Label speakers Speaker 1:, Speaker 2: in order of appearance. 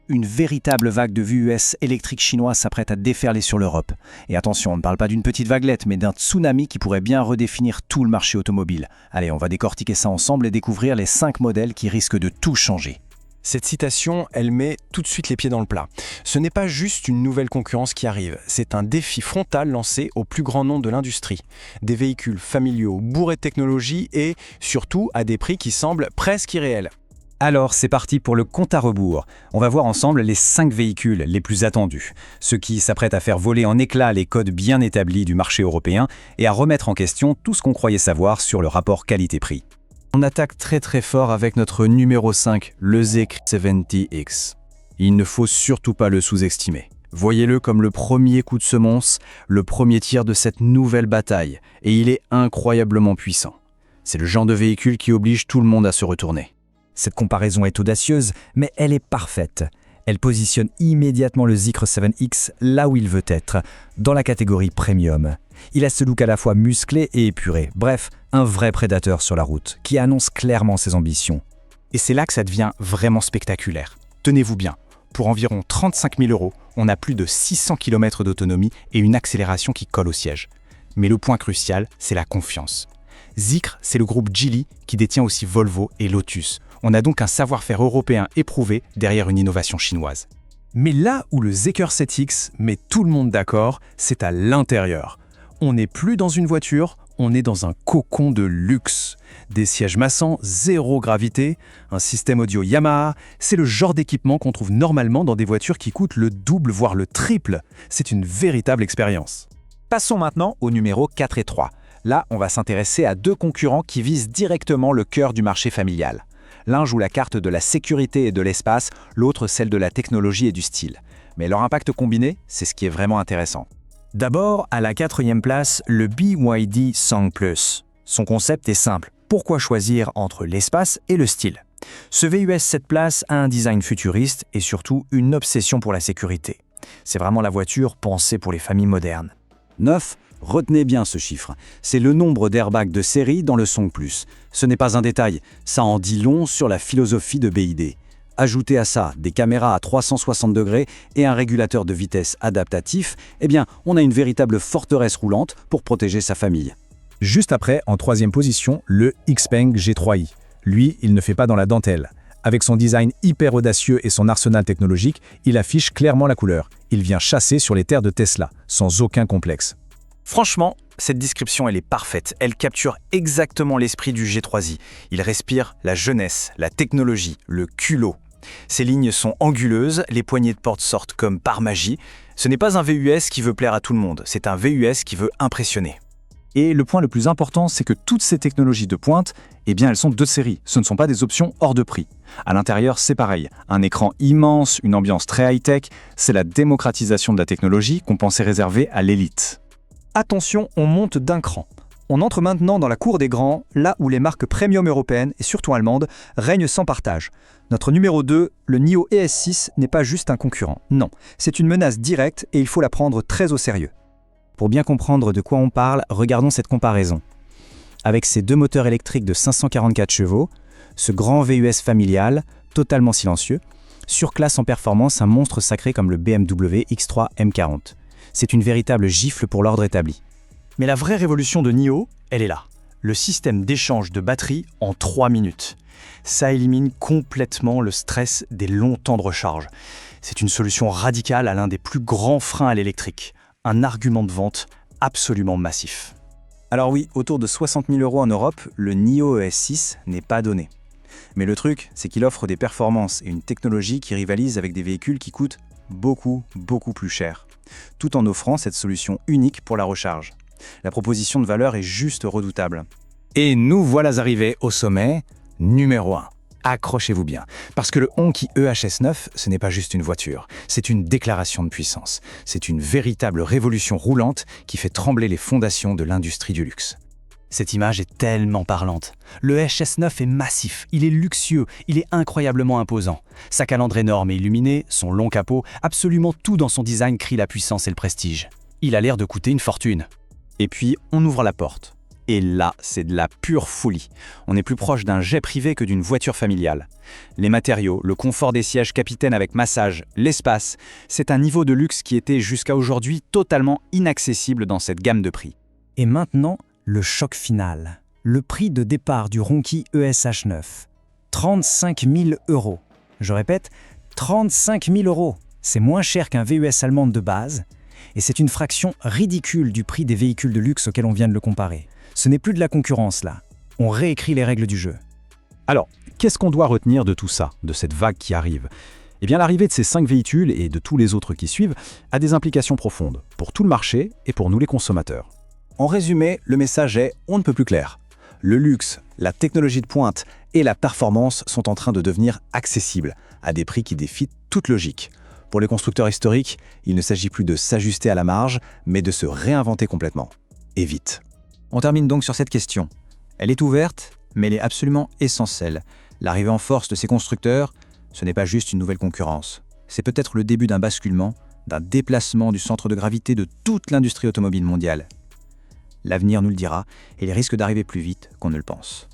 Speaker 1: Une véritable vague de VUS électriques chinois s'apprête à déferler sur l'Europe. Et attention, on ne parle pas d'une petite vaguelette, mais d'un tsunami qui pourrait bien redéfinir tout le marché automobile. Allez, on va décortiquer ça ensemble et découvrir les 5 modèles qui risquent de tout changer.
Speaker 2: Cette citation, elle met tout de suite les pieds dans le plat. Ce n'est pas juste une nouvelle concurrence qui arrive, c'est un défi frontal lancé au plus grand nombre de l'industrie. Des véhicules familiaux bourrés de technologie et, surtout, à des prix qui semblent presque irréels.
Speaker 3: Alors, c'est parti pour le compte à rebours. On va voir ensemble les 5 véhicules les plus attendus, ceux qui s'apprêtent à faire voler en éclats les codes bien établis du marché européen et à remettre en question tout ce qu'on croyait savoir sur le rapport qualité-prix.
Speaker 4: On attaque très fort avec notre numéro 5, le Zeekr 70X. Il ne faut surtout pas le sous-estimer. Voyez-le comme le premier coup de semonce, le premier tir de cette nouvelle bataille, et il est incroyablement puissant. C'est le genre de véhicule qui oblige tout le monde à se retourner.
Speaker 3: Cette comparaison est audacieuse, mais elle est parfaite. Elle positionne immédiatement le Zeekr 7X là où il veut être, dans la catégorie premium. Il a ce look à la fois musclé et épuré, bref, un vrai prédateur sur la route, qui annonce clairement ses ambitions.
Speaker 2: Et c'est là que ça devient vraiment spectaculaire. Tenez-vous bien, pour environ 35 000 €, on a plus de 600 km d'autonomie et une accélération qui colle au siège. Mais le point crucial, c'est la confiance. Zeekr, c'est le groupe Geely qui détient aussi Volvo et Lotus. On a donc un savoir-faire européen éprouvé derrière une innovation chinoise.
Speaker 5: Mais là où le Zeekr 7X met tout le monde d'accord, c'est à l'intérieur. On n'est plus dans une voiture, on est dans un cocon de luxe. Des sièges massants, zéro gravité, un système audio Yamaha, c'est le genre d'équipement qu'on trouve normalement dans des voitures qui coûtent le double voire le triple. C'est une véritable expérience.
Speaker 1: Passons maintenant au numéro 4 et 3. Là, on va s'intéresser à 2 concurrents qui visent directement le cœur du marché familial. L'un joue la carte de la sécurité et de l'espace, l'autre celle de la technologie et du style. Mais leur impact combiné, c'est ce qui est vraiment intéressant.
Speaker 3: D'abord, à la 4e place, le BYD Sang Plus. Son concept est simple. Pourquoi choisir entre l'espace et le style? Ce VUS 7 places a un design futuriste et surtout une obsession pour la sécurité. C'est vraiment la voiture pensée pour les familles modernes.
Speaker 1: 9. Retenez bien ce chiffre. C'est le nombre d'airbags de série dans le Sang Plus. Ce n'est pas un détail, ça en dit long sur la philosophie de BYD. Ajoutez à ça des caméras à 360 degrés et un régulateur de vitesse adaptatif, eh bien, on a une véritable forteresse roulante pour protéger sa famille.
Speaker 5: Juste après, en 3e position, le XPeng G3i. Lui, il ne fait pas dans la dentelle. Avec son design hyper audacieux et son arsenal technologique, il affiche clairement la couleur. Il vient chasser sur les terres de Tesla, sans aucun complexe.
Speaker 2: Franchement, cette description, elle est parfaite. Elle capture exactement l'esprit du G3i. Il respire la jeunesse, la technologie, le culot. Ses lignes sont anguleuses, les poignées de porte sortent comme par magie. Ce n'est pas un VUS qui veut plaire à tout le monde, c'est un VUS qui veut impressionner.
Speaker 4: Et le point le plus important, c'est que toutes ces technologies de pointe, eh bien, elles sont de série. Ce ne sont pas des options hors de prix. À l'intérieur, c'est pareil. Un écran immense, une ambiance très high-tech, c'est la démocratisation de la technologie qu'on pensait réservée à l'élite.
Speaker 6: Attention, on monte d'un cran. On entre maintenant dans la cour des grands, là où les marques premium européennes, et surtout allemandes, règnent sans partage. Notre numéro 2, le NIO ES6, n'est pas juste un concurrent. Non, c'est une menace directe et il faut la prendre très au sérieux.
Speaker 3: Pour bien comprendre de quoi on parle, regardons cette comparaison. Avec ses 2 moteurs électriques de 544 chevaux, ce grand VUS familial, totalement silencieux, surclasse en performance un monstre sacré comme le BMW X3 M40. C'est une véritable gifle pour l'ordre établi.
Speaker 6: Mais la vraie révolution de NIO, elle est là. Le système d'échange de batterie en 3 minutes. Ça élimine complètement le stress des longs temps de recharge. C'est une solution radicale à l'un des plus grands freins à l'électrique. Un argument de vente absolument massif.
Speaker 4: Alors oui, autour de 60 000 € en Europe, le NIO ES6 n'est pas donné. Mais le truc, c'est qu'il offre des performances et une technologie qui rivalisent avec des véhicules qui coûtent beaucoup plus cher, tout en offrant cette solution unique pour la recharge. La proposition de valeur est juste redoutable.
Speaker 3: Et nous voilà arrivés au sommet, numéro 1. Accrochez-vous bien, parce que le Honky EHS9, ce n'est pas juste une voiture, c'est une déclaration de puissance. C'est une véritable révolution roulante qui fait trembler les fondations de l'industrie du luxe.
Speaker 6: Cette image est tellement parlante. Le HS9 est massif, il est luxueux, il est incroyablement imposant. Sa calandre énorme et illuminée, son long capot, absolument tout dans son design crie la puissance et le prestige. Il a l'air de coûter une fortune.
Speaker 4: Et puis, on ouvre la porte.
Speaker 2: Et là, c'est de la pure folie. On est plus proche d'un jet privé que d'une voiture familiale. Les matériaux, le confort des sièges capitaine avec massage, l'espace, c'est un niveau de luxe qui était jusqu'à aujourd'hui totalement inaccessible dans cette gamme de prix.
Speaker 3: Et maintenant, le choc final. Le prix de départ du Ronqi ESH9. 35 000 €. Je répète, 35 000 €. C'est moins cher qu'un VUS allemande de base, et c'est une fraction ridicule du prix des véhicules de luxe auxquels on vient de le comparer. Ce n'est plus de la concurrence là. On réécrit les règles du jeu.
Speaker 1: Alors, qu'est-ce qu'on doit retenir de tout ça, de cette vague qui arrive ? Eh bien, l'arrivée de ces 5 véhicules et de tous les autres qui suivent a des implications profondes pour tout le marché et pour nous les consommateurs.
Speaker 2: En résumé, le message est on ne peut plus clair. Le luxe, la technologie de pointe et la performance sont en train de devenir accessibles à des prix qui défient toute logique. Pour les constructeurs historiques, il ne s'agit plus de s'ajuster à la marge, mais de se réinventer complètement. Et vite.
Speaker 3: On termine donc sur cette question. Elle est ouverte, mais elle est absolument essentielle. L'arrivée en force de ces constructeurs, ce n'est pas juste une nouvelle concurrence. C'est peut-être le début d'un basculement, d'un déplacement du centre de gravité de toute l'industrie automobile mondiale. L'avenir nous le dira, et il risque d'arriver plus vite qu'on ne le pense.